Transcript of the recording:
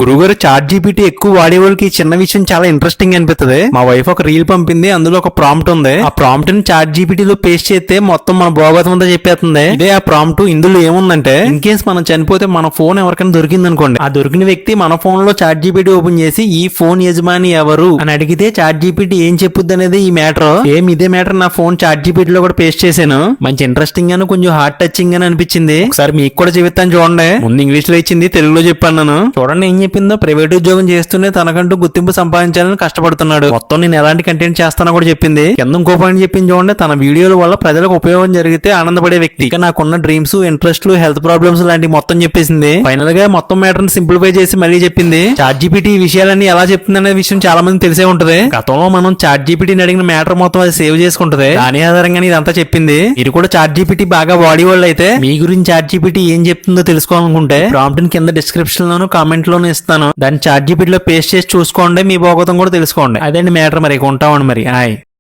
గురుగారు chat GPT ఎక్కువ వాడే వాళ్ళకి ఈ చిన్న విషయం చాలా ఇంట్రెస్టింగ్ అనిపిస్తుంది. మా వైఫ్ ఒక రీల్ పంపింది, అందులో ఒక ప్రాంప్ట్ ఉంది. ఆ ప్రాంప్ట్ ని చాట్ జీపీటీలో పేస్ట్ చేస్తే మొత్తం మన భోగవతం అంతా చెప్పేస్తుంది. ఇదే ఆ ప్రాంప్ట్. ఇందులో ఏముందంటే, ఇన్ కేస్ మనం చనిపోతే మన ఫోన్ ఎవరికైనా దొరికింది అనుకోండి, ఆ దొరికిన వ్యక్తి మన ఫోన్ లో చాట్ జీపీటీ ఓపెన్ చేసి ఈ ఫోన్ యజమాని ఎవరు అని అడిగితే చాట్ జీపీటీ ఏం చెప్పుద్ది అనేది ఈ మ్యాటర్. ఇదే మ్యాటర్ నా ఫోన్ చాట్ జీపీటీ లో కూడా పేస్ట్ చేశాను. మంచి ఇంట్రెస్టింగ్ గాను కొంచెం హార్ట్ టచింగ్ అని అనిపించింది. ఒకసారి మీకు కూడా చెప్తాను చూడండి. ముందు ఇంగ్లీష్ లో ఇచ్చింది, తెలుగులో చెప్పాను నేను. చూడండి ఏం చెప్పిందో. ప్రైవేట్ ఉద్యోగం చేస్తూనే తనకంటూ గుర్తింపు సంపాదించాలని కష్టపడుతున్నాడు. మొత్తం నేను ఎలాంటి కంటెంట్ చేస్తానో కూడా చెప్పింది. కింద ఇంకో పాయింట్ చెప్పింది చూడండి. తన వీడియోల వల్ల ప్రజలకు ఉపయోగం జరిగితే ఆనందపడే వ్యక్తి. ఇక నాకున్న డ్రీమ్స్, ఇంట్రెస్ట్లు, హెల్త్ ప్రాబ్లమ్స్ లాంటి మొత్తం చెప్పేసింది. ఫైనల్ గా మొత్తం మ్యాటర్ ని సింప్లిఫై చేసి మళ్ళీ చెప్పింది. చాట్ జీపీటీ ఈ విషయాలన్నీ ఎలా చెప్తుంది అనే విషయం చాలా మంది తెలిసే ఉంటది. గతంలో మనం చాట్ జీపీటీని అడిగిన మ్యాటర్ మొత్తం అది సేవ్ చేసుకుంటది. దాని ఆధారంగానే ఇదంతా చెప్పింది. మీరు కూడా చాట్ జీపీటీ బాగా వాడి వాళ్ళు అయితే మీ గురించి చాట్ జీపీటీ ఏం చెప్తుందో తెలుసుకోవాలనుకుంటే ప్రాంప్ట్ ని కింద డిస్క్రిప్షన్ లోను కామెంట్ లోను ఇస్తాను. దాన్ని చాట్ జీపీటీలో పేస్ట్ చేసి చూసుకోండి. మీ భోగతం కూడా తెలుసుకోండి. అదేంటి మ్యాటర్. మరి ఉంటామండి మరి. హాయ్.